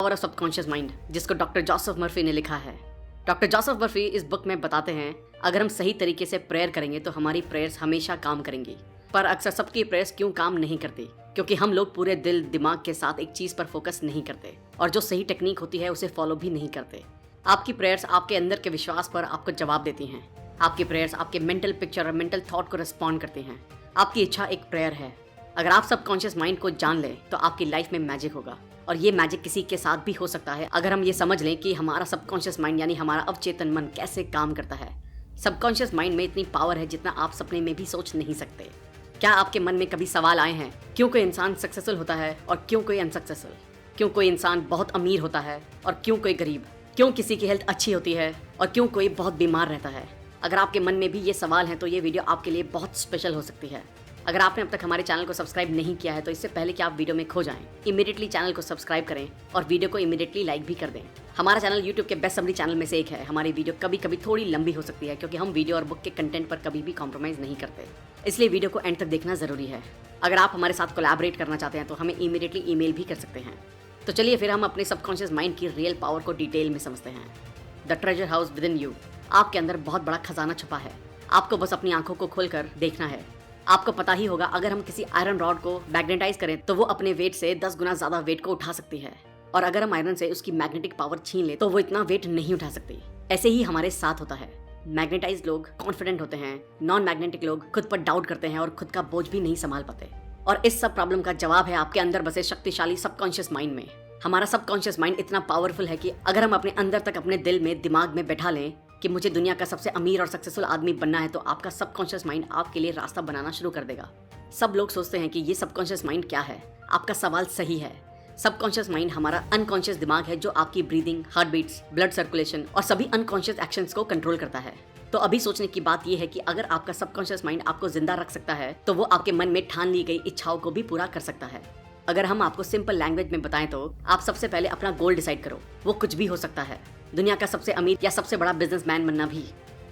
Power of subconscious mind, जिसको doctor Joseph Murphy ने लिखा है। डॉक्टर जोसेफ मर्फी इस बुक में बताते हैं अगर हम सही तरीके से प्रेयर करेंगे तो हमारी प्रेयर्स हमेशा काम करेंगी। पर अक्सर सबकी प्रेयर्स क्यों काम नहीं करती? क्योंकि हम लोग पूरे दिल दिमाग के साथ एक चीज पर फोकस नहीं करते और जो सही टेक्निक होती है उसे फॉलो भी नहीं करते। आपकी प्रेयर्स आपके अंदर के विश्वास पर आपको जवाब देती हैं। आपकी प्रेयर्स आपके मेंटल पिक्चर और मेंटल थॉट को रिस्पॉन्ड करती हैं। आपकी इच्छा एक प्रेयर है। अगर आप सबकॉन्शियस माइंड को जान लें तो आपकी लाइफ में मैजिक होगा, और ये मैजिक किसी के साथ भी हो सकता है अगर हम ये समझ लें कि हमारा सबकॉन्शियस माइंड यानी हमारा अवचेतन मन कैसे काम करता है। सबकॉन्शियस माइंड में इतनी पावर है जितना आप सपने में भी सोच नहीं सकते। क्या आपके मन में कभी सवाल आए हैं क्यों कोई इंसान सक्सेसफुल होता है और क्यों कोई अनसक्सेसफुल? क्यों कोई इंसान बहुत अमीर होता है और क्यों कोई गरीब? क्यों किसी की हेल्थ अच्छी होती है और क्यों कोई बहुत बीमार रहता है? अगर आपके मन में भी ये सवाल हैं तो ये वीडियो आपके लिए बहुत स्पेशल हो सकती है। अगर आपने अब तक हमारे चैनल को सब्सक्राइब नहीं किया है तो इससे पहले कि आप वीडियो में खो जाएं, इमीडिएटली चैनल को सब्सक्राइब करें और वीडियो को इमीडिएटली लाइक भी कर दें। हमारा चैनल यूट्यूब के बेस्ट समरी चैनल में से एक है। हमारी वीडियो कभी कभी थोड़ी लंबी हो सकती है क्योंकि हम वीडियो और बुक के कंटेंट पर कभी भी कॉम्प्रोमाइज़ नहीं करते, इसलिए वीडियो को एंड तक देखना जरूरी है। अगर आप हमारे साथ कोलैबोरेट करना चाहते हैं तो हमें इमीडिएटली ईमेल भी कर सकते हैं। तो चलिए फिर हम अपने सबकॉन्शियस माइंड की रियल पावर को डिटेल में समझते हैं। The treasure house with in you. आपके अंदर बहुत बड़ा खजाना छुपा है। आपको बस अपनी आंखों को खोलकर देखना है। आपको पता ही होगा अगर हम किसी आयरन रॉड को मैग्नेटाइज करें तो वो अपने वेट से 10 गुना ज्यादा वेट को उठा सकती है, और अगर हम आयरन से उसकी मैग्नेटिक पावर छीन ले तो वो इतना वेट नहीं उठा सकती। ऐसे ही हमारे साथ होता है। मैग्नेटाइज लोग कॉन्फिडेंट होते हैं, नॉन मैग्नेटिक लोग खुद पर डाउट करते हैं और खुद का बोझ भी नहीं संभाल पाते। और इस सब प्रॉब्लम का जवाब है आपके अंदर बसे शक्तिशाली सबकॉन्शियस माइंड में। हमारा सबकॉन्शियस माइंड इतना पावरफुल है कि अगर हम अपने अंदर तक अपने दिल में दिमाग में बैठा लें कि मुझे दुनिया का सबसे अमीर और सक्सेसफुल आदमी बनना है तो आपका सबकॉन्शियस माइंड आपके लिए रास्ता बनाना शुरू कर देगा। सब लोग सोचते हैं कि ये सबकॉन्शियस माइंड क्या है। आपका सवाल सही है। सबकॉन्शियस माइंड हमारा अनकॉन्शियस दिमाग है जो आपकी breathing, heart beats, blood circulation और सभी अनकॉन्शियस एक्शंस को कंट्रोल करता है। तो अभी सोचने की बात यह है कि अगर आपका सबकॉन्शियस माइंड आपको जिंदा रख सकता है तो वो आपके मन में ठान ली गई इच्छाओं को भी पूरा कर सकता है। अगर हम आपको सिंपल लैंग्वेज में बताएं तो आप सबसे पहले अपना गोल डिसाइड करो। वो कुछ भी हो सकता है, दुनिया का सबसे अमीर या सबसे बड़ा बिजनेसमैन बनना भी।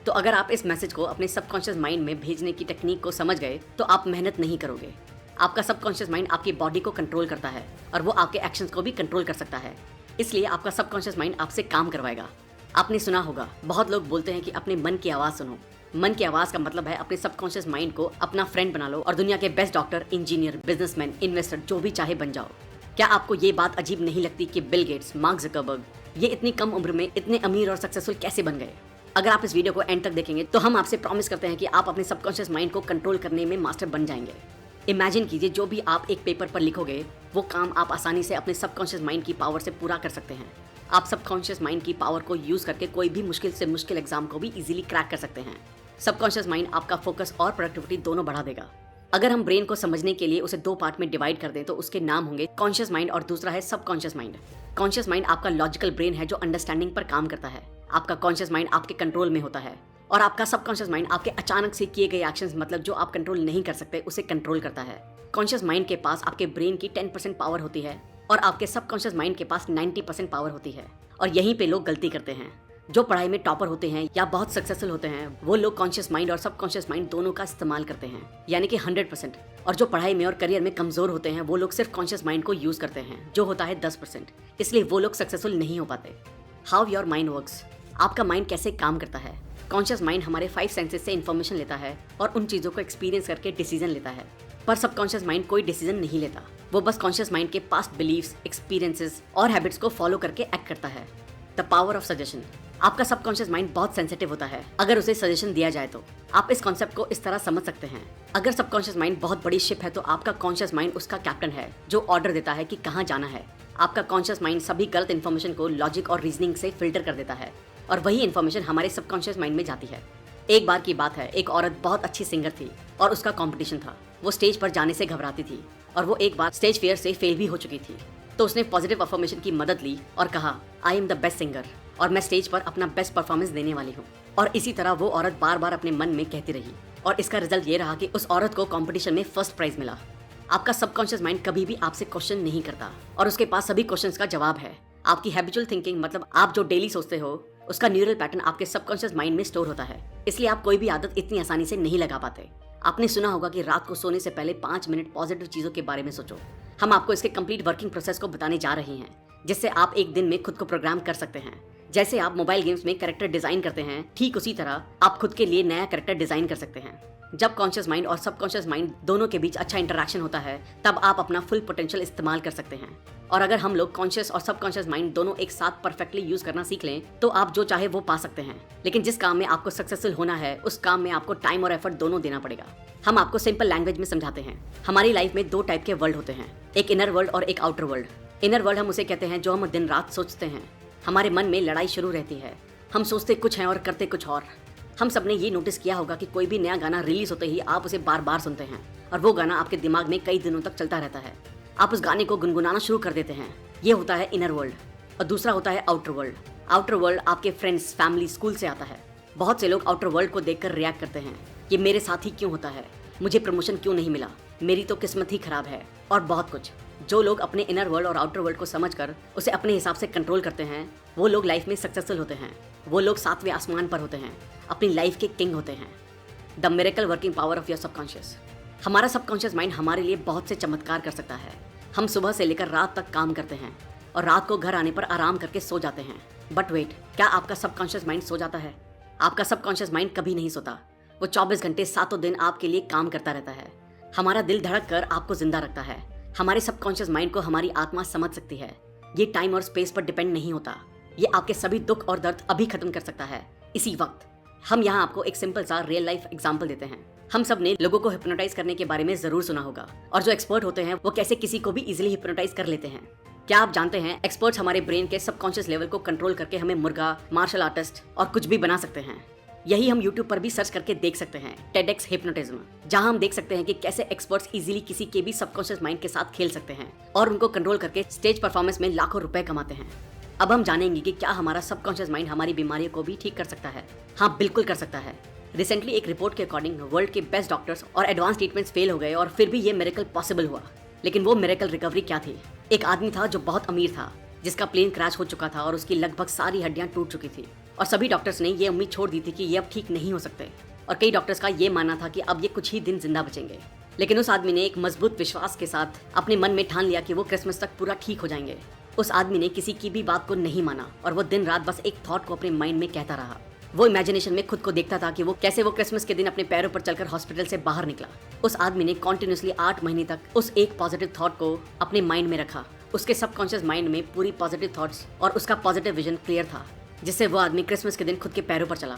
तो अगर आप इस मैसेज को अपने सबकॉन्शियस माइंड में भेजने की टेक्निक को समझ गए तो आप मेहनत नहीं करोगे। आपका सबकॉन्शियस माइंड आपकी बॉडी को कंट्रोल करता है और वो आपके एक्शंस को भी कंट्रोल कर सकता है, इसलिए आपका सबकॉन्शियस माइंड आपसे काम करवाएगा। आपने सुना होगा, बहुत लोग बोलते हैं कि अपने मन की आवाज़ सुनो। मन की आवाज़ का मतलब है अपने सबकॉन्शियस माइंड को अपना फ्रेंड बना लो और दुनिया के best doctor, engineer, businessman, investor जो भी चाहे बन जाओ। क्या आपको ये बात अजीब नहीं लगती कि बिल गेट्स, मार्क ज़करबर्ग ये इतनी कम उम्र में इतने अमीर और सक्सेसफुल कैसे बन गए? अगर आप इस वीडियो को एंड तक देखेंगे तो हम आपसे प्रॉमिस करते हैं कि आप अपने सबकॉन्शियस माइंड को कंट्रोल करने में मास्टर बन जाएंगे। इमेजिन कीजिए, जो भी आप एक पेपर पर लिखोगे वो काम आप आसानी से अपने सबकॉन्शियस माइंड की पावर से पूरा कर सकते हैं। आप सबकॉन्शियस माइंड की पावर को यूज करके कोई भी मुश्किल से मुश्किल एग्जाम को भी इजीली क्रैक कर सकते हैं। सबकॉन्शियस माइंड आपका फोकस और प्रोडक्टिविटी दोनों बढ़ा देगा। अगर हम ब्रेन को समझने के लिए उसे 2 पार्ट में डिवाइड कर दें तो उसके नाम होंगे कॉन्शियस माइंड और दूसरा है सबकॉन्शियस माइंड। कॉन्शियस माइंड आपका लॉजिकल ब्रेन है जो अंडरस्टैंडिंग पर काम करता है। आपका कॉन्शियस माइंड आपके कंट्रोल में होता है, और आपका सबकॉन्शियस माइंड आपके अचानक से किए गए एक्शंस, मतलब जो आप कंट्रोल नहीं कर सकते, उसे कंट्रोल करता है। कॉन्शियस माइंड के पास आपके ब्रेन की 10% पावर होती है और आपके सबकॉन्शियस माइंड के पास 90% पावर होती है। और यहीं पे लोग गलती करते हैं। जो पढ़ाई में टॉपर होते हैं या बहुत सक्सेसफुल होते हैं वो लोग कॉन्शियस माइंड और सबकॉन्शियस माइंड दोनों का इस्तेमाल करते हैं, यानी कि 100%। और जो पढ़ाई में और करियर में कमजोर होते हैं वो लोग सिर्फ कॉन्शियस माइंड को यूज करते हैं, जो होता है 10%, इसलिए वो लोग सक्सेसफुल नहीं हो पाते। How your mind works. आपका माइंड कैसे काम करता है? कॉन्शियस माइंड हमारे 5 सेंसेस से इन्फॉर्मेशन लेता है और उन चीजों को एक्सपीरियंस करके डिसीजन लेता है, पर सबकॉन्शियस माइंड कोई डिसीजन नहीं लेता। वो बस कॉन्शियस माइंड के पास्ट बिलीव्स, एक्सपीरियंसेस और हैबिट्स को फॉलो करके एक्ट करता है। The power of suggestion. आपका सबकॉन्शियस माइंड बहुत सेंसिटिव होता है अगर उसे सजेशन दिया जाए तो। आप इस कॉन्सेप्ट को इस तरह समझ सकते हैं, अगर सबकॉन्शियस माइंड बहुत बड़ी शिप है तो आपका कॉन्शियस माइंड उसका कैप्टन है जो ऑर्डर देता है कि कहाँ जाना है। आपका कॉन्शियस माइंड सभी गलत इन्फॉर्मेशन को लॉजिक और रीजनिंग से फिल्टर कर देता है और वही इन्फॉर्मेशन हमारे सबकॉन्शियस माइंड में जाती है। एक बार की बात है, एक औरत बहुत अच्छी सिंगर थी और उसका कॉम्पिटिशन था। वो स्टेज पर जाने से घबराती थी और वो एक बार स्टेज फेयर से फेल भी हो चुकी थी। तो उसने पॉजिटिव अफर्मेशन की मदद ली और कहा, I am the best singer और मैं स्टेज पर अपना बेस्ट परफॉर्मेंस देने वाली हूँ। और इसी तरह वो औरत बार बार अपने मन में कहती रही और इसका रिजल्ट ये रहा कि उस औरत को कंपटीशन में फर्स्ट प्राइज मिला। आपका सबकॉन्शियस माइंड कभी भी आपसे क्वेश्चन नहीं करता और उसके पास सभी क्वेश्चंस का जवाब है। आपकी हैबिचुअल थिंकिंग, मतलब आप जो डेली सोचते हो, उसका न्यूरल पैटर्न आपके सबकॉन्शियस माइंड में स्टोर होता है, इसलिए आप कोई भी आदत इतनी आसानी से नहीं लगा पाते। आपने सुना होगा कि रात को सोने से पहले 5 मिनट पॉजिटिव चीजों के बारे में सोचो। हम आपको इसके कंप्लीट वर्किंग प्रोसेस को बताने जा रहे हैं। जिससे आप एक दिन में खुद को प्रोग्राम कर सकते हैं। जैसे आप मोबाइल गेम्स में कैरेक्टर डिजाइन करते हैं, ठीक उसी तरह आप खुद के लिए नया कैरेक्टर डिजाइन कर सकते हैं। जब कॉन्शियस माइंड और सबकॉन्शियस माइंड दोनों के बीच अच्छा इंटरेक्शन होता है, तब आप अपना फुल पोटेंशियल इस्तेमाल कर सकते हैं। और अगर हम लोग कॉन्शियस और सबकॉन्शियस माइंड दोनों एक साथ परफेक्टली यूज करना सीख लें, तो आप जो चाहे वो पा सकते हैं। लेकिन जिस काम में आपको सक्सेसफुल होना है, उस काम में आपको टाइम और एफर्ट दोनों देना पड़ेगा। हम आपको सिंपल लैंग्वेज में समझाते हैं। हमारी लाइफ में दो टाइप के वर्ल्ड होते हैं, एक इनर वर्ल्ड और एक आउटर वर्ल्ड। इनर वर्ल्ड हम उसे कहते हैं जो हम दिन रात सोचते हैं। हमारे मन में लड़ाई शुरू रहती है, हम सोचते कुछ हैं और करते कुछ और। हम सब ने ये नोटिस किया होगा कि कोई भी नया गाना रिलीज होते ही आप उसे बार बार सुनते हैं और वो गाना आपके दिमाग में कई दिनों तक चलता रहता है। आप उस गाने को गुनगुनाना शुरू कर देते हैं। ये होता है इनर वर्ल्ड। और दूसरा होता है आउटर वर्ल्ड। आउटर वर्ल्ड आपके फ्रेंड्स, फैमिली, स्कूल से आता है। बहुत से लोग आउटर वर्ल्ड को देखकर रिएक्ट करते हैं, ये मेरे साथ ही क्यों होता है, मुझे प्रमोशन क्यों नहीं मिला, मेरी तो किस्मत ही खराब है, और बहुत कुछ। जो लोग अपने इनर वर्ल्ड और आउटर वर्ल्ड को समझकर उसे अपने हिसाब से कंट्रोल करते हैं, वो लोग लाइफ में सक्सेसफुल होते हैं। वो लोग 7वें आसमान पर होते हैं, अपनी लाइफ के किंग होते हैं। The miracle working power of your subconscious. हमारा सबकॉन्शियस माइंड हमारे लिए बहुत से चमत्कार कर सकता है। हम सुबह से लेकर रात तक काम करते हैं और रात को घर आने पर आराम करके सो जाते हैं। बट वेट, क्या आपका सबकॉन्शियस माइंड सो जाता है? आपका सबकॉन्शियस माइंड कभी नहीं सोता। वो 24 घंटे 7 दिन आपके लिए काम करता रहता है। हमारा दिल धड़क कर आपको जिंदा रखता है। हमारे सबकॉन्शियस माइंड को हमारी आत्मा समझ सकती है। ये टाइम और स्पेस पर डिपेंड नहीं होता। ये आपके सभी दुख और दर्द अभी खत्म कर सकता है, इसी वक्त। हम यहाँ आपको एक सिंपल सा रियल लाइफ एग्जांपल देते हैं। हम सब ने लोगों को हिप्नोटाइज करने के बारे में जरूर सुना होगा, और जो एक्सपर्ट होते हैं वो कैसे किसी को भी इजीली हिप्नोटाइज कर लेते हैं। क्या आप जानते हैं एक्सपर्ट्स हमारे ब्रेन के सबकॉन्शियस लेवल को कंट्रोल करके हमें मुर्गा, मार्शल आर्टिस्ट और कुछ भी बना सकते हैं। यही हम YouTube पर भी सर्च करके देख सकते हैं, TEDx हिप्नोटिज्म, जहां हम देख सकते हैं कि कैसे एक्सपर्ट्स इजीली किसी के भी सबकॉन्शियस माइंड के साथ खेल सकते हैं और उनको कंट्रोल करके स्टेज परफॉर्मेंस में लाखों रुपए कमाते हैं। अब हम जानेंगे कि क्या हमारा सबकॉन्शियस माइंड हमारी बीमारियों को भी ठीक कर सकता है। हाँ, बिल्कुल कर सकता है। रिसेंटली एक रिपोर्ट के अकॉर्डिंग वर्ल्ड के बेस्ट डॉक्टर्स और एडवांस ट्रीटमेंट्स फेल हो गए और फिर भी ये मिरेकल पॉसिबल हुआ। लेकिन वो मिरेकल रिकवरी क्या थी? एक आदमी था जो बहुत अमीर था, जिसका प्लेन क्रैश हो चुका था और उसकी लगभग सारी हड्डियां टूट चुकी थी, और सभी डॉक्टर्स ने ये उम्मीद छोड़ दी थी कि ये अब ठीक नहीं हो सकते, और कई डॉक्टर्स का ये मानना था कि अब ये कुछ ही दिन जिंदा बचेंगे। लेकिन उस आदमी ने एक मजबूत विश्वास के साथ अपने मन में ठान लिया कि वो क्रिसमस तक पूरा ठीक हो जाएंगे। उस आदमी ने किसी की भी बात को नहीं माना और वो दिन रात बस एक थॉट को अपने माइंड में कहता रहा। वो इमेजिनेशन में खुद को देखता था कि वो कैसे वो क्रिसमस के दिन अपने पैरों पर चलकर हॉस्पिटल से बाहर निकला। उस आदमी ने कॉन्टिन्यूसली 8 महीने तक उस एक पॉजिटिव थॉट को अपने माइंड में रखा। उसके सबकॉन्शियस माइंड में पूरी पॉजिटिव थॉट्स और उसका पॉजिटिव विजन क्लियर था, जिससे वो आदमी क्रिसमस के दिन खुद के पैरों पर चला।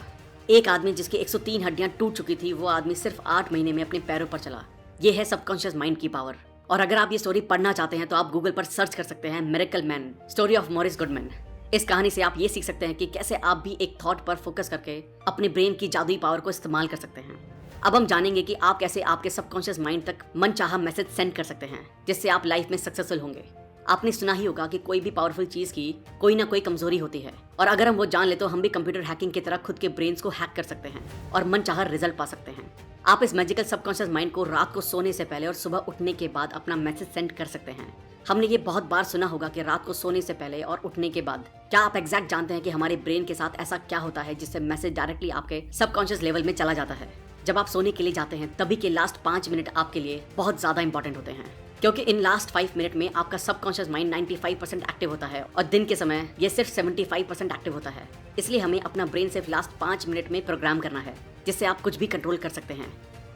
एक आदमी जिसकी 103 हड्डियां टूट चुकी थी, वो आदमी सिर्फ 8 महीने में अपने पैरों पर चला। ये है सबकॉन्शियस माइंड की पावर। और अगर आप ये स्टोरी पढ़ना चाहते हैं तो आप गूगल पर सर्च कर सकते हैं, miracle man, story of Morris Goodman. इस कहानी से आप ये सीख सकते हैं कि कैसे आप भी एक थॉट पर फोकस करके अपने ब्रेन की जादुई पावर को इस्तेमाल कर सकते हैं। अब हम जानेंगे कि आप कैसे आपके सबकॉन्शियस माइंड तक मनचाहा मैसेज सेंड कर सकते हैं, जिससे आप लाइफ में सक्सेसफुल होंगे। आपने सुना ही होगा कि कोई भी पावरफुल चीज की कोई ना कोई कमजोरी होती है, और अगर हम वो जान ले तो हम भी कंप्यूटर हैकिंग की तरह खुद के ब्रेन्स को हैक कर सकते हैं और मनचाहा रिजल्ट पा सकते हैं। आप इस मैजिकल सबकॉन्शियस माइंड को रात को सोने से पहले और सुबह उठने के बाद अपना मैसेज सेंड कर सकते हैं। हमने ये बहुत बार सुना होगा कि रात को सोने से पहले और उठने के बाद। क्या आप एग्जैक्ट जानते हैं कि हमारे ब्रेन के साथ ऐसा क्या होता है जिससे मैसेज डायरेक्टली आपके सबकॉन्शियस लेवल में चला जाता है? जब आप सोने के लिए जाते हैं तभी के लास्ट 5 मिनट आपके लिए बहुत ज्यादा इंपॉर्टेंट होते हैं, क्योंकि इन लास्ट 5 मिनट में आपका सबकॉन्शियस माइंड 95% एक्टिव होता है और दिन के समय ये सिर्फ 75% एक्टिव होता है। इसलिए हमें अपना ब्रेन सिर्फ लास्ट 5 मिनट में प्रोग्राम करना है, जिससे आप कुछ भी कंट्रोल कर सकते हैं।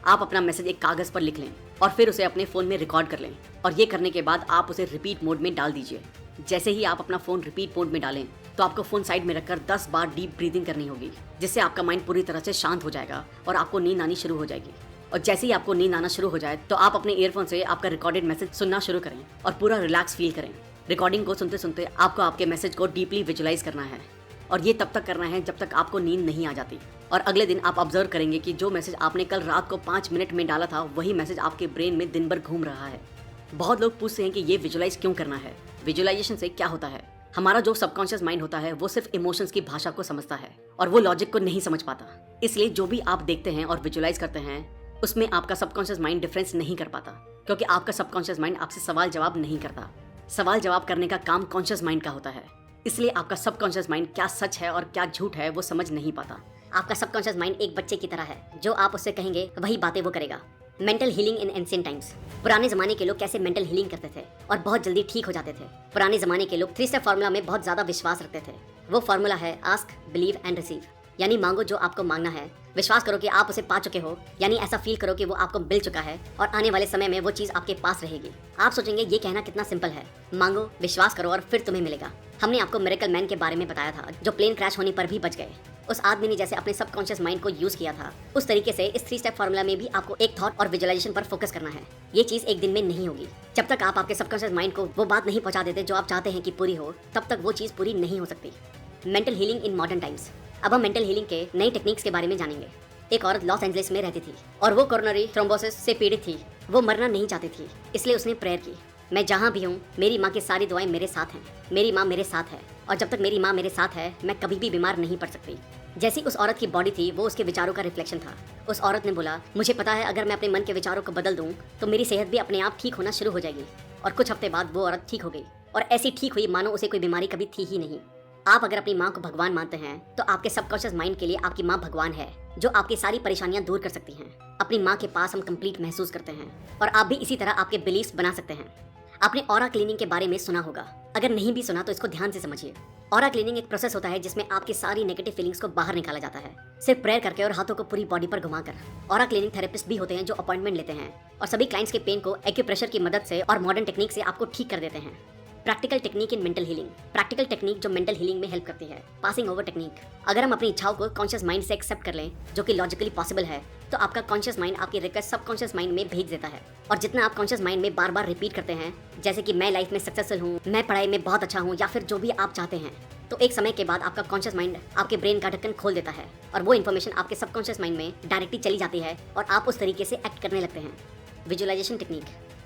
आप अपना मैसेज एक कागज पर लिख लें और फिर उसे अपने फोन में रिकॉर्ड कर लें, और ये करने के बाद आप उसे रिपीट मोड में डाल दीजिए। जैसे ही आप अपना फोन रिपीट मोड में डालें तो आपको फोन साइड में रखकर 10 बार डीप ब्रीदिंग करनी होगी, जिससे आपका माइंड पूरी तरह से शांत हो जाएगा और आपको नींद आनी शुरू हो जाएगी। और जैसे ही आपको नींद आना शुरू हो जाए तो आप अपने ईयरफोन से आपका रिकॉर्डेड मैसेज सुनना शुरू करें और पूरा रिलैक्स फील करें। रिकॉर्डिंग को सुनते सुनते आपको आपके मैसेज को डीपली विजुअलाइज करना है, और ये तब तक करना है जब तक आपको नींद नहीं आ जाती। और अगले दिन आप ऑब्जर्व करेंगे कि जो मैसेज आपने कल रात को 5 मिनट में डाला था, वही मैसेज आपके ब्रेन में दिन भर घूम रहा है। बहुत लोग पूछते हैं कि ये विजुअलाइज क्यों करना है, विजुअलाइजेशन से क्या होता है? हमारा जो सबकॉन्शियस माइंड होता है वो सिर्फ इमोशंस की भाषा को समझता है और वो लॉजिक को नहीं समझ पाता। इसलिए जो भी आप देखते हैं और विजुअलाइज करते हैं उसमें आपका सबकॉन्शियस माइंड डिफरेंस नहीं कर पाता, क्योंकि आपका सबकॉन्शियस माइंड आपसे सवाल जवाब नहीं करता। सवाल जवाब करने का काम कॉन्शियस माइंड का होता है। इसलिए आपका सबकॉन्शियस माइंड क्या सच है और क्या झूठ है वो समझ नहीं पाता। आपका सबकॉन्शियस माइंड एक बच्चे की तरह है, जो आप उससे कहेंगे वही बातें वो करेगा। Mental healing in ancient times. पुराने जमाने के लोग कैसे मेंटल हीलिंग करते थे और बहुत जल्दी ठीक हो जाते थे। पुराने जमाने के लोग 3 स्टेप फार्मूला में बहुत ज्यादा विश्वास रखते थे। वो फार्मूला है आस्क, बिलीव एंड रिसीव। यानी मांगो जो आपको मांगना है, विश्वास करो कि आप उसे पा चुके हो, यानी ऐसा फील करो कि वो आपको मिल चुका है और आने वाले समय में वो चीज आपके पास रहेगी। आप सोचेंगे ये कहना कितना सिंपल है, मांगो, विश्वास करो और फिर तुम्हें मिलेगा। हमने आपको मिरेकल मैन के बारे में बताया था जो प्लेन क्रैश होने पर भी बच गए। उस आदमी ने जैसे अपने सबकॉन्शियस माइंड को यूज किया था, उस तरीके से इस 3 स्टेप फार्मूला में भी आपको एक थॉट और विजुअलाइजेशन पर फोकस करना है। ये चीज एक दिन में नहीं होगी। जब तक आप आपके सबकॉन्शियस माइंड को वो बात नहीं पहुंचा देते जो आप चाहते हैं कि पूरी हो, तब तक वो चीज पूरी नहीं हो सकती। Mental healing in modern times. अब हम मेंटल हीलिंग के नई टेक्निक्स के बारे में जानेंगे। एक औरत लॉस एंजलिस में रहती थी और वो कोरोनरी थ्रोम्बोसिस से पीड़ित थी। वो मरना नहीं चाहती थी, इसलिए उसने प्रेयर की, मैं जहाँ भी हूँ मेरी माँ की सारी दुआएं मेरे साथ हैं। मेरी माँ मेरे साथ है और जब तक मेरी माँ मेरे साथ है मैं कभी भी बीमार नहीं पड़ सकती। जैसी उस औरत की बॉडी थी वो उसके विचारों का रिफ्लेक्शन था। उस औरत ने बोला, मुझे पता है अगर मैं अपने मन के विचारों को बदल दूं तो मेरी सेहत भी अपने आप ठीक होना शुरू हो जाएगी। और कुछ हफ्ते बाद वो औरत ठीक हो गई और ऐसी ठीक हुई मानो उसे कोई बीमारी कभी थी ही नहीं। आप अगर अपनी माँ को भगवान मानते हैं तो आपके सबकॉन्शियस माइंड के लिए आपकी माँ भगवान है जो आपकी सारी परेशानियां दूर कर सकती हैं। अपनी माँ के पास हम कंप्लीट महसूस करते हैं और आप भी इसी तरह आपके बिलीफ्स बना सकते हैं। आपने ऑरा क्लीनिंग के बारे में सुना होगा, अगर नहीं भी सुना तो इसको ध्यान से समझिए। ऑरा क्लीनिंग एक प्रोसेस होता है जिसमें आपकी सारी नेगेटिव फीलिंग्स को बाहर निकाला जाता है, सिर्फ प्रेयर करके और हाथों को पूरी बॉडी पर घुमाकर। ऑरा क्लीनिंग थेरेपिस्ट भी होते हैं जो अपॉइंटमेंट लेते हैं और सभी क्लाइंट्स के पेन को एक्यूप्रेशर की मदद से और मॉडर्न टेक्निक से आपको ठीक कर देते हैं। Practical technique in mental healing. Practical technique जो मेंटल हीलिंग में हेल्प करती है। Passing over technique. अगर हम अपनी इच्छाओं को कॉन्शियस माइंड से एक्सेप्ट कर लें, जो कि लॉजिकली पॉसिबल है, तो आपका कॉन्शियस माइंड आपकी रिक्वेस्ट सबकॉन्शियस माइंड में भेज देता है। और जितना आप कॉन्शियस माइंड में बार बार रिपीट करते हैं, जैसे कि मैं लाइफ में सक्सेसफुल हूँ, मैं पढ़ाई में बहुत अच्छा हूँ, या फिर जो भी आप चाहते हैं, तो एक समय के बाद आपका कॉन्शियस माइंड आपके ब्रेन का ढक्कन खोल देता है और वो इन्फॉर्मेशन आपके सबकॉन्शियस माइंड में डायरेक्टली चली जाती है और आप उस तरीके से एक्ट करने लगते हैं। Visualisation technique.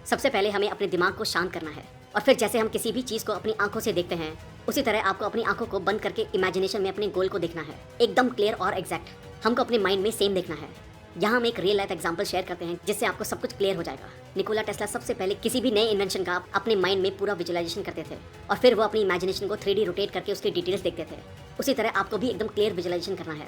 सबसे पहले हमें अपने दिमाग को शांत करना है और फिर जैसे हम किसी भी चीज़ को अपनी आंखों से देखते हैं, उसी तरह आपको अपनी आंखों को बंद करके इमेजिनेशन में अपने गोल को देखना है, एकदम क्लियर और एग्जैक्ट। हमको अपने माइंड में सेम देखना है। यहाँ हम एक रियल लाइफ एग्जांपल शेयर करते हैं जिससे आपको सब कुछ क्लियर हो जाएगा। निकोला टेस्ला सबसे पहले किसी भी नए इन्वेंशन का अपने माइंड में पूरा विजुअलाइजेशन करते थे और फिर वो अपनी इमेजिनेशन को 3D रोटेट करके उसकी डिटेल्स देखते थे। उसी तरह आपको भी एकदम क्लियर विजुअलाइजेशन करना है।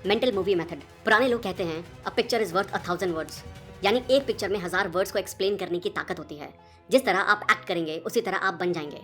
Mental movie method. पुराने लोग कहते हैं a picture is worth 1000 words, यानी एक पिक्चर में 1000 वर्ड्स को एक्सप्लेन करने की ताकत होती है। जिस तरह आप एक्ट करेंगे उसी तरह आप बन जाएंगे।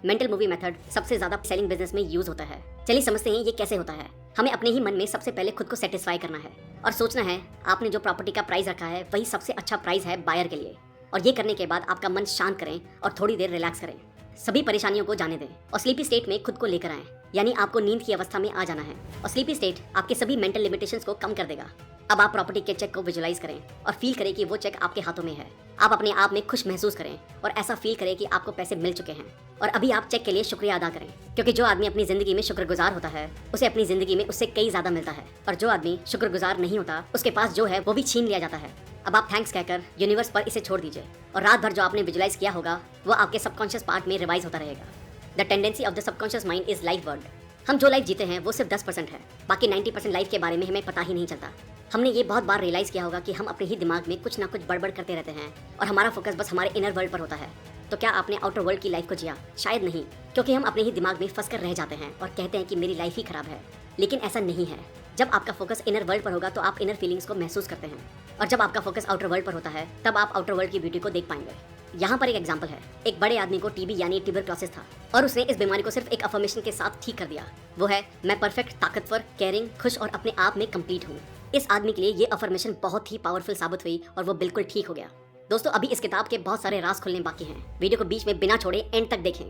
मेंटल मूवी मेथड सबसे ज्यादा सेलिंग बिजनेस में यूज होता है। चलिए समझते हैं ये कैसे होता है। हमें अपने ही मन में सबसे पहले खुद को सेटिस्फाई करना है और सोचना है आपने जो प्रॉपर्टी का प्राइस रखा है वही सबसे अच्छा प्राइस है बायर के लिए। और ये करने के बाद आपका मन शांत करें और थोड़ी देर रिलैक्स करें, सभी परेशानियों को जाने दें और स्लीपी स्टेट में खुद को लेकर आएं, यानी आपको नींद की अवस्था में आ जाना है। और स्लीपी स्टेट आपके सभी मेंटल लिमिटेशंस को कम कर देगा। अब आप प्रॉपर्टी के चेक को विजुअलाइज करें और फील करें कि वो चेक आपके हाथों में है। आप अपने आप में खुश महसूस करें और ऐसा फील करें कि आपको पैसे मिल चुके हैं। और अभी आप चेक के लिए शुक्रिया अदा करें, क्योंकि जो आदमी अपनी जिंदगी में शुक्रगुजार होता है उसे अपनी जिंदगी में उससे कई ज्यादा मिलता है, और जो आदमी शुक्रगुजार नहीं होता उसके पास जो है वो भी छीन लिया जाता है। अब आप थैंक्स कहकर यूनिवर्स पर इसे छोड़ दीजिए और रात भर जो आपने विजुअलाइज किया होगा वो आपके सबकॉन्शियस पार्ट में रिवाइज होता रहेगा। The tendency of the subconscious mind is life world. हम जो लाइफ जीते हैं वो सिर्फ 10% है, बाकी 90% लाइफ के बारे में हमें पता ही नहीं चलता। हमने ये बहुत बार रियलाइज किया होगा कि हम अपने ही दिमाग में कुछ ना कुछ बड़बड़ करते रहते हैं और हमारा फोकस बस हमारे इनर वर्ल्ड पर होता है। तो क्या आपने आउटर वर्ल्ड की लाइफ को जिया? शायद नहीं, क्योंकि हम अपने ही दिमाग में फंस कर रह जाते हैं और कहते हैं कि मेरी लाइफ ही खराब है। लेकिन ऐसा नहीं है। जब आपका फोकस इनर वर्ल्ड पर होगा तो आप इनर फीलिंग्स को महसूस करते हैं, और जब आपका फोकस आउटर वर्ल्ड पर होता है तब आप आउटर वर्ल्ड की ब्यूटी को देख पाएंगे। यहाँ पर एक एग्जांपल है। एक बड़े आदमी को टीबी यानी ट्यूबरक्लोसिस था और उसने इस बीमारी को सिर्फ एक अफर्मेशन के साथ ठीक कर दिया। वो है, मैं परफेक्ट, ताकतवर, केयरिंग, खुश और अपने आप में कंप्लीट हूँ। इस आदमी के लिए ये अफर्मेशन बहुत ही पावरफुल साबित हुई और वो बिल्कुल ठीक हो गया। दोस्तों, अभी इस किताब के बहुत सारे राज खुलने बाकी हैं। वीडियो को बीच में बिना छोड़े एंड तक देखें।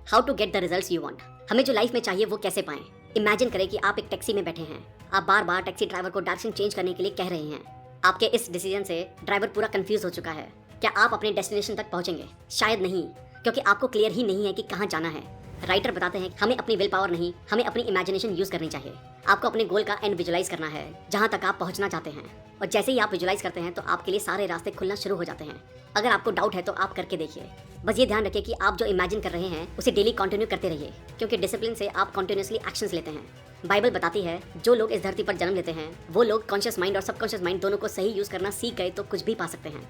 How to get the results you want. हमें जो लाइफ में चाहिए वो कैसे पाएं। इमेजिन करें कि आप एक टैक्सी में बैठे हैं। आप बार बार टैक्सी ड्राइवर को डायरेक्शन चेंज करने के लिए कह रहे हैं। आपके इस डिसीजन से ड्राइवर पूरा कंफ्यूज हो चुका है। क्या आप अपने डेस्टिनेशन तक पहुंचेंगे? शायद नहीं, क्योंकि आपको क्लियर ही नहीं है कि कहाँ जाना है। राइटर बताते हैं हमें अपनी विल पावर नहीं, हमें अपनी इमेजिनेशन यूज करनी चाहिए। आपको अपने गोल का एंड विजुलाइज करना है, जहाँ तक आप पहुँचना चाहते हैं। और जैसे ही आप विजुलाइज करते हैं तो आपके लिए सारे रास्ते खुलना शुरू हो जाते हैं। अगर आपको डाउट है तो आप करके देखिए। बस ये ध्यान रखिए कि आप जो इमेजिन कर रहे हैं उसे डेली कंटिन्यू करते रहिए, क्योंकि डिसिप्लिन से आप कंटिन्यूअसली एक्शंस लेते हैं। बाइबल बताती है जो लोग इस धरती पर जन्म लेते हैं वो लोग कॉन्शियस माइंड और सबकॉन्शियस माइंड दोनों को सही यूज करना सीख गए तो कुछ भी पा सकते हैं।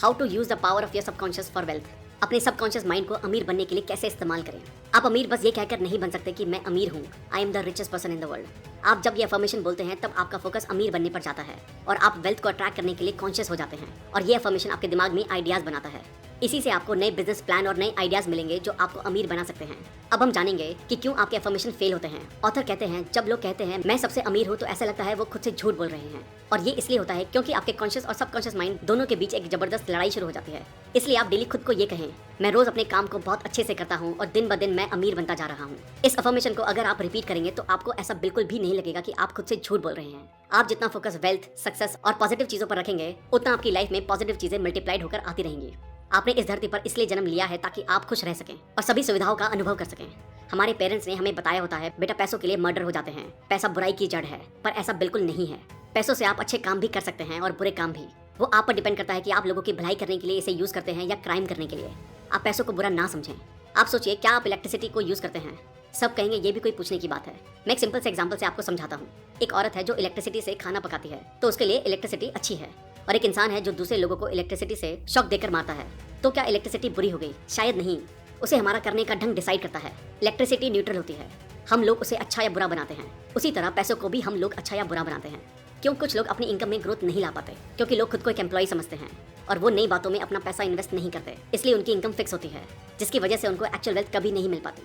How to use the power of your subconscious for wealth. अपने सबकॉन्शियस माइंड को अमीर बनने के लिए कैसे इस्तेमाल करें। आप अमीर बस ये कहकर नहीं बन सकते कि मैं अमीर हूँ, I am the richest person in the world. आप जब ये अफर्मेशन बोलते हैं तब आपका फोकस अमीर बनने पर जाता है और आप वेल्थ को अट्रैक्ट करने के लिए कॉन्शियस हो जाते हैं और ये अफर्मेशन आपके दिमाग में आइडियाज बनाता है। इसी से आपको नए बिजनेस प्लान और नए आइडियाज मिलेंगे जो आपको अमीर बना सकते हैं। अब हम जानेंगे कि क्यों आपके अफर्मेशन फेल होते हैं। ऑथर कहते हैं जब लोग कहते हैं मैं सबसे अमीर हूँ तो ऐसा लगता है वो खुद से झूठ बोल रहे हैं और ये इसलिए होता है क्योंकि आपके कॉन्शियस और सबकॉन्शियस माइंड दोनों के बीच एक जबरदस्त लड़ाई शुरू हो जाती है। इसलिए आप डेली खुद को ये कहें मैं रोज अपने काम को बहुत अच्छे से करता हूँ और दिन ब दिन मैं अमीर बनता जा रहा हूँ। इस अफर्मेशन को अगर आप रिपीट करेंगे तो आपको ऐसा बिल्कुल भी नहीं लगेगा कि आप खुद से झूठ बोल रहे हैं। आप जितना फोकस वेल्थ, सक्सेस और पॉजिटिव चीजों पर रखेंगे उतना आपकी लाइफ में पॉजिटिव चीजें मल्टीप्लाइड होकर आती रहेंगी। आपने इस धरती पर इसलिए जन्म लिया है ताकि आप खुश रह सकें और सभी सुविधाओं का अनुभव कर सकें। हमारे पेरेंट्स ने हमें बताया होता है बेटा पैसों के लिए मर्डर हो जाते हैं, पैसा बुराई की जड़ है, पर ऐसा बिल्कुल नहीं है। पैसों से आप अच्छे काम भी कर सकते हैं और बुरे काम भी। वो आप पर डिपेंड करता है कि आप लोगों की भलाई करने के लिए इसे यूज करते हैं या क्राइम करने के लिए। आप पैसों को बुरा ना समझें। आप सोचिए क्या आप इलेक्ट्रिसिटी को यूज करते हैं? सब कहेंगे ये भी कोई पूछने की बात है। मैं एक सिंपल से एग्जांपल से आपको समझाता हूँ। एक औरत है जो इलेक्ट्रिसिटी से खाना पकाती है तो उसके लिए इलेक्ट्रिसिटी अच्छी है, और एक इंसान है जो दूसरे लोगों को इलेक्ट्रिसिटी से शॉक देकर मारता है। तो क्या इलेक्ट्रिसिटी बुरी हो गई? शायद नहीं। उसे हमारा करने का ढंग डिसाइड करता है। इलेक्ट्रिसिटी न्यूट्रल होती है, हम लोग उसे अच्छा या बुरा बनाते हैं। उसी तरह पैसों को भी हम लोग अच्छा या बुरा बनाते हैं। क्यों कुछ लोग अपनी इनकम में ग्रोथ नहीं ला पाते? क्योंकि लोग खुद को एक एम्प्लॉय समझते हैं और वो नई बातों में अपना पैसा इन्वेस्ट नहीं करते, इसलिए उनकी इनकम फिक्स होती है, जिसकी वजह से उनको एक्चुअल वेल्थ कभी नहीं मिल पाती।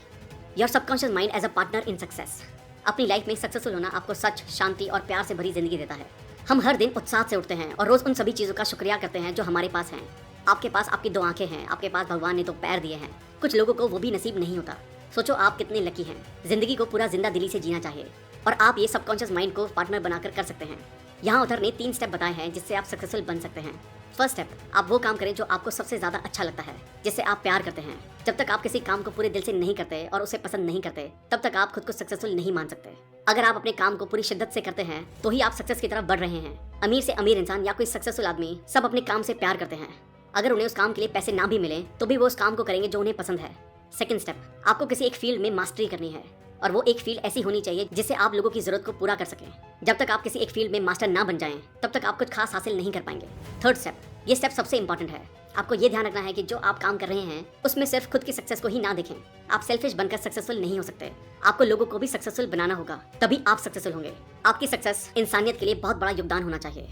Your subconscious mind as a partner in success. अपनी लाइफ में सक्सेसफुल होना आपको सच, शांति और प्यार से भरी जिंदगी देता है। हम हर दिन उत्साह से उठते हैं और रोज उन सभी चीजों का शुक्रिया करते हैं जो हमारे पास हैं। आपके पास आपकी 2 आंखें हैं, आपके पास भगवान ने 2 पैर दिए हैं। कुछ लोगों को वो भी नसीब नहीं होता। सोचो आप कितने लकी हैं। जिंदगी को पूरा जिंदा दिली से जीना चाहिए और आप ये सबकॉन्शियस माइंड को पार्टनर बनाकर कर सकते हैं। यहाँ ऑथर ने 3 स्टेप बताए हैं जिससे आप सक्सेसफुल बन सकते हैं। फर्स्ट स्टेप, आप वो काम करें जो आपको सबसे ज्यादा अच्छा लगता है, जिससे आप प्यार करते हैं। जब तक आप किसी काम को पूरे दिल से नहीं करते और उसे पसंद नहीं करते तब तक आप खुद को सक्सेसफुल नहीं मान सकते। अगर आप अपने काम को पूरी शिद्दत से करते हैं तो ही आप सक्सेस की तरफ बढ़ रहे हैं। अमीर से अमीर इंसान या कोई सक्सेसफुल आदमी सब अपने काम से प्यार करते हैं। अगर उन्हें उस काम के लिए पैसे ना भी मिले तो भी वो उस काम को करेंगे जो उन्हें पसंद है। सेकंड स्टेप, आपको किसी एक फील्ड में मास्टरी करनी है और वो एक फील्ड ऐसी होनी चाहिए जिससे आप लोगों की जरूरत को पूरा कर सकें। जब तक आप किसी एक फील्ड में मास्टर ना बन जाएं तब तक आप कुछ खास हासिल नहीं कर पाएंगे। थर्ड स्टेप, ये स्टेप सबसे इंपॉर्टेंट है। आपको ये ध्यान रखना है कि जो आप काम कर रहे हैं उसमें सिर्फ खुद की सक्सेस को ही ना देखें। आप सेल्फिश बनकर सक्सेसफुल नहीं हो सकते। आपको लोगों को भी सक्सेसफुल बनाना होगा, तभी आप सक्सेसफुल होंगे। आपकी सक्सेस इंसानियत के लिए बहुत बड़ा योगदान होना चाहिए।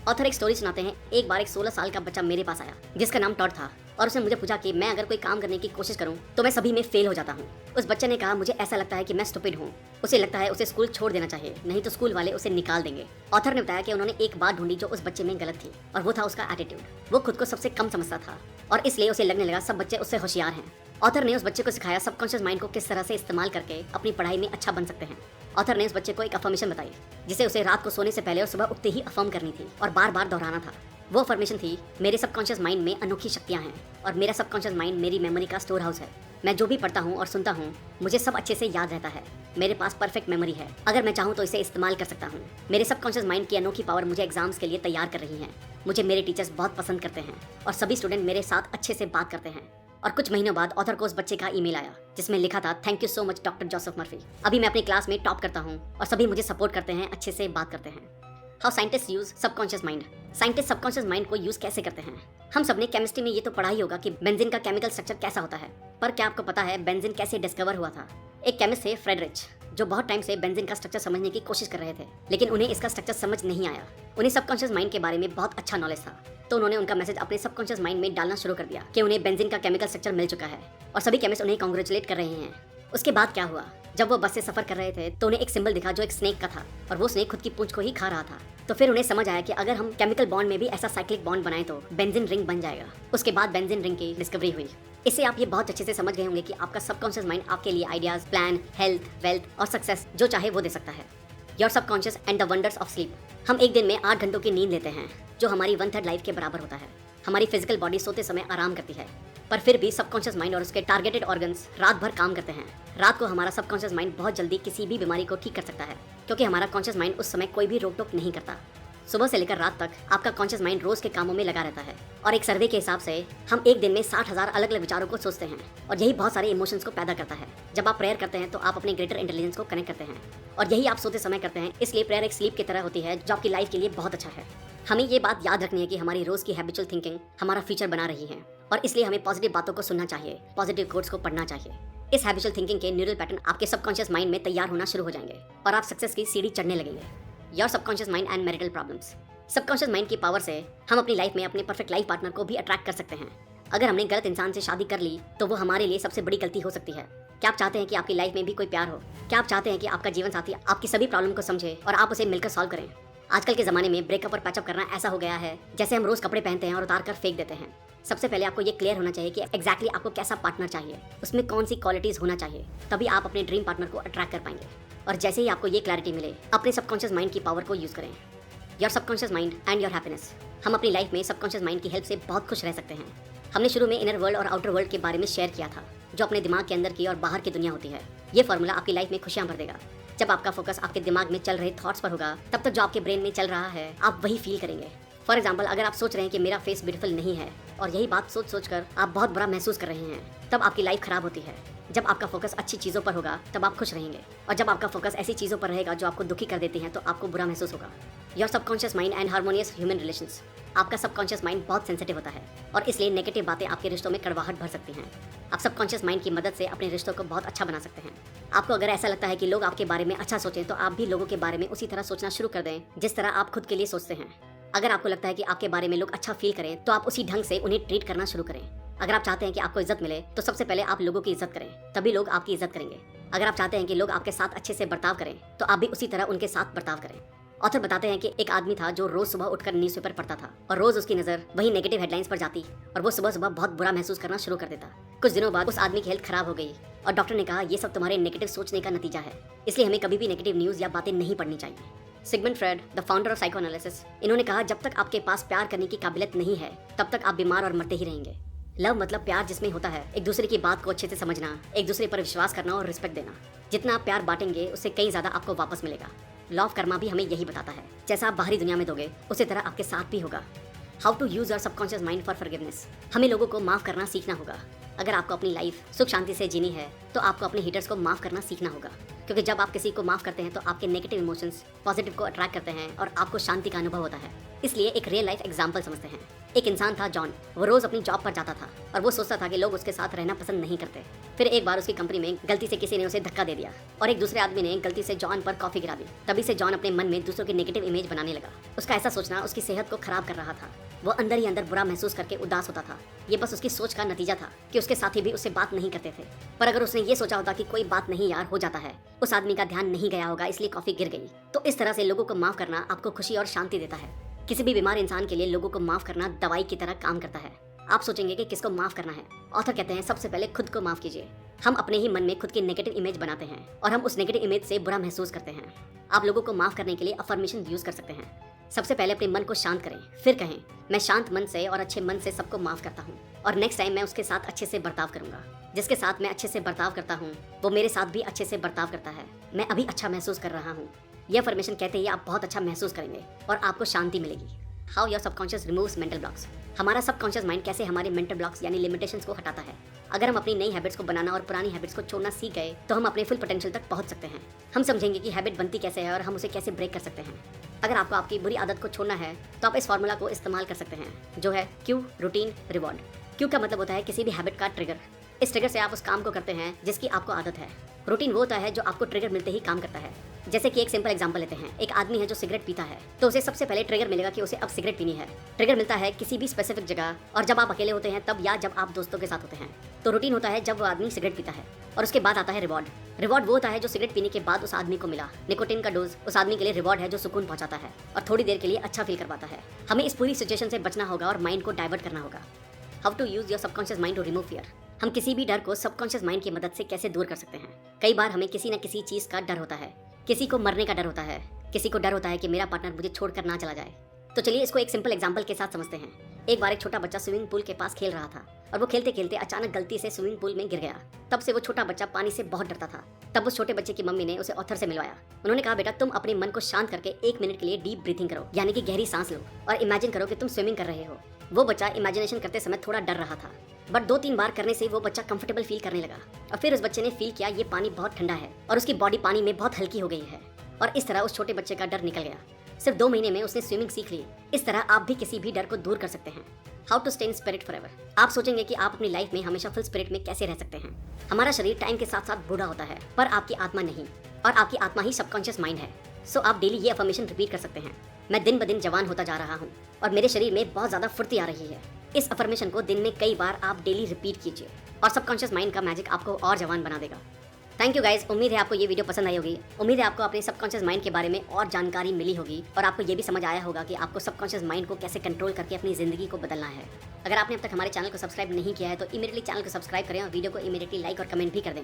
ऑथर एक स्टोरी सुनाते हैं। एक बार एक 16 साल का बच्चा मेरे पास आया जिसका नाम टॉड था और उसने मुझे पूछा कि मैं अगर कोई काम करने की कोशिश करूं तो मैं सभी में फेल हो जाता हूं। उस बच्चे ने कहा मुझे ऐसा लगता है कि मैं स्टूपिड हूं। उसे लगता है उसे स्कूल छोड़ देना चाहिए, नहीं तो स्कूल वाले उसे निकाल देंगे। ऑथर ने बताया कि उन्होंने एक बात ढूंढी जो उस बच्चे में गलत थी और वो था उसका एटीट्यूड। वो खुद को सबसे कम समझता था और इसलिए उसे लगने लगा सब बच्चे उससे होशियार हैं। ऑथर ने उस बच्चे को सिखाया सबकॉन्शियस माइंड को किस तरह से इस्तेमाल करके अपनी पढ़ाई में अच्छा बन सकते हैं। ऑथर ने उस बच्चे को एक अफर्मेशन बताई जिसे उसे रात को सोने से पहले और सुबह उठते ही अफर्म करनी थी और बार बार दोहराना था। वो अफर्मेशन थी मेरे सबकॉन्शियस माइंड में अनोखी शक्तियाँ हैं और मेरा सबकॉन्शियस माइंड मेरी मेमोरी का स्टोर हाउस है। मैं जो भी पढ़ता हूँ और सुनता हूँ मुझे सब अच्छे से याद रहता है। मेरे पास परफेक्ट मेमोरी है, अगर मैं चाहूँ तो इसे इस्तेमाल कर सकता हूँ। मेरे सबकॉन्शियस माइंड की अनोखी पावर मुझे एग्जाम्स के लिए तैयार कर रही है। मुझे मेरे टीचर्स बहुत पसंद करते हैं और सभी स्टूडेंट मेरे साथ अच्छे से बात करते हैं। और कुछ महीनों बाद ऑथर को उस बच्चे का ईमेल आया जिसमें लिखा था thank you so much doctor Joseph Murphy. अभी मैं अपनी क्लास में टॉप करता हूँ और सभी मुझे सपोर्ट करते हैं, अच्छे से बात करते हैं। How scientist use subconscious mind. Scientist subconscious mind को यूज कैसे करते हैं? हम सबने केमिस्ट्री में ये तो पढ़ा ही होगा कि बेंजीन का केमिकल स्ट्रक्चर कैसा होता है, पर क्या आपको पता है बेंजीन कैसे डिस्कवर हुआ था? एक केमिस्ट थे फ्रेडरिच जो बहुत टाइम से बेंजीन का स्ट्रक्चर समझने की कोशिश कर रहे थे, लेकिन उन्हें इसका स्ट्रक्चर समझ नहीं आया। उन्हें सबकॉन्शियस माइंड के बारे में बहुत अच्छा नॉलेज था, तो उन्होंने उनका मैसेज अपने सबकॉन्शियस माइंड में डालना शुरू कर दिया कि उन्हें बेंजीन का केमिकल स्ट्रक्चर मिल चुका है और सभी केमिस्ट उन्हें कांग्रेचुलेट कर रहे हैं। उसके बाद क्या हुआ, जब वो बस से सफर कर रहे थे तो उन्हें एक सिंबल दिखा जो एक स्नेक का था और वो स्नेक खुद की पूंछ को ही खा रहा था। तो फिर उन्हें समझ आया कि अगर हम केमिकल बॉन्ड में भी ऐसा साइक्लिक बॉन्ड बनाएं तो बेंजीन रिंग बन जाएगा। उसके बाद बेंजीन रिंग की डिस्कवरी हुई। इससे आप ये बहुत अच्छे से समझ गए होंगे कि आपका सबकॉन्शियस माइंड आपके लिए आइडियाज, प्लान, हेल्थ, वेल्थ और सक्सेस जो चाहे वो दे सकता है। Your subconscious and the wonders of sleep. हम एक दिन में 8 घंटों की नींद लेते हैं जो हमारी 1/3 लाइफ के बराबर होता है। हमारी फिजिकल बॉडी सोते समय आराम करती है, पर फिर भी सबकॉन्शियस माइंड और उसके टारगेटेड ऑर्गन्स रात भर काम करते हैं। रात को हमारा सबकॉन्शियस माइंड बहुत जल्दी किसी भी बीमारी को ठीक कर सकता है क्योंकि हमारा कॉन्शियस माइंड उस समय कोई भी रोक टोक नहीं करता। सुबह से लेकर रात तक आपका कॉन्शियस माइंड रोज के कामों में लगा रहता है और एक सर्वे के हिसाब से हम एक दिन में 60,000 अलग अलग विचारों को सोचते हैं और यही बहुत सारे इमोशंस को पैदा करता है। जब आप प्रेयर करते हैं तो आप अपने ग्रेटर इंटेलिजेंस को कनेक्ट करते हैं और यही आप सोते समय करते हैं। इसलिए प्रेयर एक स्लीप की तरह होती है जो आपकी लाइफ के लिए बहुत अच्छा है। हमें ये बात याद रखनी है कि हमारी रोज की हैबिचुअल थिंकिंग हमारा फ्यूचर बना रही है और इसलिए हमें पॉजिटिव बातों को सुनना चाहिए, पॉजिटिव कोट्स को पढ़ना चाहिए। इस हैबिचुअल थिंकिंग के न्यूरल पैटर्न आपके सबकॉन्शियस माइंड में तैयार होना शुरू हो जाएंगे और आप सक्सेस की सीढ़ी चढ़ने लगेंगे। Your subconscious mind and marital problems. Subconscious mind की पावर से हम अपनी लाइफ में अपने परफेक्ट लाइफ पार्टनर को भी अट्रैक्ट कर सकते हैं। अगर हमने गलत इंसान से शादी कर ली तो वो हमारे लिए सबसे बड़ी गलती हो सकती है। क्या आप चाहते हैं कि आपकी लाइफ में भी कोई प्यार हो? क्या आप चाहते हैं कि आपका जीवन साथी आपकी सभी प्रॉब्लम को समझे और आप उसे मिलकर सॉल्व करें? आजकल के ज़माने में ब्रेकअप और पैचअप करना ऐसा हो गया है जैसे हम रोज़ कपड़े पहनते हैं और उतार कर फेंक देते हैं। सबसे पहले आपको ये क्लियर होना चाहिए कि एग्जैक्टली आपको कैसा पार्टनर चाहिए, उसमें कौन सी क्वालिटीज़ होना चाहिए, तभी आप अपने ड्रीम पार्टनर को अट्रैक्ट कर पाएंगे। और जैसे ही आपको ये क्लैरिटी मिले, अपने सबकॉन्शियस माइंड की पावर को यूज़ करें। Your subconscious mind and your happiness. हम अपनी लाइफ में सबकॉन्शियस माइंड की हेल्प से बहुत खुश रह सकते हैं। हमने शुरू में इनर वर्ल्ड और आउटर वर्ल्ड के बारे में शेयर किया था, जो अपने दिमाग के अंदर की और बाहर की दुनिया होती है। ये फॉर्मूला आपकी लाइफ में खुशियां भर देगा। जब आपका फोकस आपके दिमाग में चल रहे थॉट्स पर होगा, तब तक जो आपके ब्रेन में चल रहा है आप वही फील करेंगे। फॉर एग्जाम्पल, अगर आप सोच रहे हैं कि मेरा फेस ब्यूटीफुल नहीं है और यही बात सोच सोच कर आप बहुत बुरा महसूस कर रहे हैं, तब आपकी लाइफ खराब होती है। जब आपका फोकस अच्छी चीज़ों पर होगा तब आप खुश रहेंगे, और जब आपका फोकस ऐसी चीज़ों पर रहेगा जो आपको दुखी कर देती हैं तो आपको बुरा महसूस होगा। Your subconscious mind and harmonious human relations. आपका सबकॉन्शियस माइंड बहुत सेंसिटिव होता है और इसलिए नेगेटिव बातें आपके रिश्तों में कड़वाहट भर सकती हैं। आप सबकॉन्शियस माइंड की मदद से अपने रिश्तों को बहुत अच्छा बना सकते हैं। आपको अगर ऐसा लगता है कि लोग आपके बारे में अच्छा सोचें तो आप भी लोगों के बारे में उसी तरह सोचना शुरू कर दें जिस तरह आप खुद के लिए सोचते हैं। अगर आपको लगता है कि आपके बारे में लोग अच्छा फील करें तो आप उसी ढंग से उन्हें ट्रीट करना शुरू करें। अगर आप चाहते हैं कि आपको इज्जत मिले तो सबसे पहले आप लोगों की इज्जत करें, तभी लोग आपकी इज्जत करेंगे। अगर आप चाहते हैं कि लोग आपके साथ अच्छे से बर्ताव करें तो आप भी उसी तरह उनके साथ बर्ताव करें। ऑथर बताते हैं कि एक आदमी था जो रोज सुबह उठकर न्यूज़पेपर पढ़ता था और रोज उसकी नजर वही नेगेटिव हेडलाइंस पर जाती और वो सुबह सुबह बहुत बुरा महसूस करना शुरू कर देता। कुछ दिनों बाद उस आदमी की हेल्थ खराब हो गई और डॉक्टर ने कहा ये सब तुम्हारे नेगेटिव सोचने का नतीजा है, इसलिए हमें कभी भी नेगेटिव न्यूज़ या बातें नहीं पढ़नी चाहिए। Sigmund Freud, the founder of psychoanalysis, इन्होंने कहा जब तक आपके पास प्यार करने की काबिलियत नहीं है तब तक आप बीमार और मरते ही रहेंगे। लव मतलब प्यार जिसमें होता है एक दूसरे की बात को अच्छे से समझना, एक दूसरे पर विश्वास करना और रिस्पेक्ट देना। जितना आप प्यार बांटेंगे उससे कई ज्यादा आपको वापस मिलेगा। लॉ ऑफ कर्मा भी हमें यही बताता है, जैसा आप बाहरी दुनिया में दोगे उसी तरह आपके साथ भी होगा। How to use your subconscious mind for forgiveness. हमें लोगों को माफ करना सीखना होगा। अगर आपको अपनी लाइफ सुख शांति से जीनी है तो आपको अपने हिटर्स को माफ करना सीखना होगा, क्योंकि जब आप किसी को माफ करते हैं तो आपके नेगेटिव इमोशंस पॉजिटिव को अट्रैक्ट करते हैं और आपको शांति का अनुभव होता है। इसलिए एक रियल लाइफ एग्जांपल समझते हैं। एक इंसान था जॉन, वो रोज अपनी जॉब पर जाता था और वो सोचता था कि लोग उसके साथ रहना पसंद नहीं करते। फिर एक बार उसकी कंपनी में गलती से किसी ने उसे धक्का दे दिया और एक दूसरे आदमी ने गलती से जॉन पर कॉफी गिरा दी। तभी से जॉन अपने मन में दूसरों की नेगेटिव इमेज बनाने लगा। उसका ऐसा सोचना उसकी सेहत को खराब कर रहा था। वो अंदर ही अंदर बुरा महसूस करके उदास होता था। ये बस उसकी सोच का नतीजा था कि उसके साथी भी उससे बात नहीं करते थे। पर अगर उसने ये सोचा होता कि कोई बात नहीं यार, हो जाता है, उस आदमी का ध्यान नहीं गया होगा इसलिए कॉफी गिर गई। तो इस तरह से लोगों को माफ करना आपको खुशी और शांति देता है। किसी भी बीमार इंसान के लिए लोगों को माफ करना दवाई की तरह काम करता है। आप सोचेंगे कि किसको माफ करना है। ऑथर कहते हैं सबसे पहले खुद को माफ कीजिए। हम अपने ही मन में खुद की नेगेटिव इमेज बनाते हैं और हम उस नेगेटिव इमेज से बुरा महसूस करते हैं। आप लोगों को माफ करने के लिए अफर्मेशन यूज कर सकते हैं। सबसे पहले अपने मन को शांत करें, फिर कहें मैं शांत मन से और अच्छे मन से सबको माफ करता हूँ और नेक्स्ट टाइम मैं उसके साथ अच्छे से बर्ताव करूंगा। जिसके साथ मैं अच्छे से बर्ताव करता हूँ वो मेरे साथ भी अच्छे से बर्ताव करता है। मैं अभी अच्छा महसूस कर रहा हूँ। यह अफर्मेशन कहते ही आप बहुत अच्छा महसूस करेंगे और आपको शांति मिलेगी। How your subconscious removes mental blocks. हमारा सबकॉन्शियस माइंड कैसे हमारे मेंटल ब्लॉक्स यानी लिमिटेशंस को हटाता है। अगर हम अपनी नई हैबिट्स को बनाना और पुरानी हैबिट्स को छोड़ना सीख गए तो हम अपने फुल पोटेंशियल तक पहुंच सकते हैं। हम समझेंगे कि हैबिट बनती कैसे है और हम उसे कैसे ब्रेक कर सकते हैं। अगर आपको आपकी बुरी आदत को छोड़ना है तो आप इस फार्मूला को इस्तेमाल कर सकते हैं, जो है क्यू, रूटीन, रिवॉर्ड। क्यू का मतलब होता है किसी भी हैबिट का ट्रिगर। इस ट्रिगर से आप उस काम को करते हैं जिसकी आपको आदत है। रूटीन वो होता है जो आपको ट्रिगर मिलते ही काम करता है। जैसे कि एक सिंपल एग्जांपल लेते हैं। एक आदमी है जो सिगरेट पीता है तो उसे सबसे पहले ट्रिगर मिलेगा कि उसे अब सिगरेट पीनी है। ट्रिगर मिलता है किसी भी स्पेसिफिक जगह और जब आप अकेले होते हैं तब, या जब आप दोस्तों के साथ होते हैं। तो रूटीन होता है जब वो आदमी सिगरेट पीता है और उसके बाद आता है रिवॉर्ड। रिवॉर्ड वो होता है जो सिगरेट पीने के बाद उस आदमी को मिला। निकोटिन का डोज उस आदमी के लिए रिवॉर्ड है जो सुकून पहुंचाता है और थोड़ी देर के लिए अच्छा फील करवाता है। हमें इस पूरी सिचुएशन से बचना होगा और माइंड को डाइवर्ट करना होगा। How to use your subconscious mind to remove fear. हम किसी भी डर को सबकॉन्शियस माइंड की मदद से कैसे दूर कर सकते हैं। कई बार हमें किसी न किसी चीज का डर होता है। किसी को मरने का डर होता है, किसी को डर होता है कि मेरा पार्टनर मुझे छोड़कर ना चला जाए। तो चलिए इसको एक सिंपल एग्जांपल के साथ समझते हैं। एक बार एक छोटा बच्चा स्विमिंग पूल के पास खेल रहा था और वो खेलते खेलते अचानक गलती से स्विमिंग पूल में गिर गया। तब से वो छोटा बच्चा पानी से बहुत डरता था। तब उस छोटे बच्चे की मम्मी ने उसे ऑथर से मिलवाया। उन्होंने कहा बेटा तुम अपने मन को शांत करके 1 मिनट के लिए डीप ब्रीथिंग करो, यानी कि गहरी सांस लो और इमेजिन करो कि तुम स्विमिंग कर रहे हो। वो बच्चा इमेजिनेशन करते समय थोड़ा डर रहा था, बट 2-3 बार करने से वो बच्चा कंफर्टेबल फील करने लगा और फिर उस बच्चे ने फील किया ये पानी बहुत ठंडा है और उसकी बॉडी पानी में बहुत हल्की हो गई है और इस तरह उस छोटे बच्चे का डर निकल गया। सिर्फ 2 महीने में उसने स्विमिंग सीख ली। इस तरह आप भी किसी भी डर को दूर कर सकते हैं। How to stay in spirit forever. आप सोचेंगे कि आप अपनी लाइफ में हमेशा फुल स्पिरिट में कैसे रह सकते हैं। हमारा शरीर टाइम के साथ साथ बूढ़ा होता है, पर आपकी आत्मा नहीं, और आपकी आत्मा ही सबकॉन्शियस माइंड है। सो आप डेली ये अफर्मेशन रिपीट कर सकते हैं, मैं दिन ब दिन जवान होता जा रहा हूँ और मेरे शरीर में बहुत ज्यादा फुर्ती आ रही है। इस अफर्मेशन को दिन में कई बार आप डेली रिपीट कीजिए और सबकॉन्शियस माइंड का मैजिक आपको और जवान बना देगा। Thank you guys. उम्मीद है आपको ये वीडियो पसंद आई होगी। उम्मीद है आपको अपने सबकॉन्शियस माइंड के बारे में और जानकारी मिली होगी और आपको ये भी समझ आया होगा कि आपको सबकॉन्शियस माइंड को कैसे कंट्रोल करके अपनी जिंदगी को बदलना है। अगर आपने अब तक हमारे चैनल को सब्सक्राइब नहीं किया है तो इमीडिएटली चैनल को सब्सक्राइब करें और वीडियो को इमीडिएटली लाइक और कमेंट भी कर दें।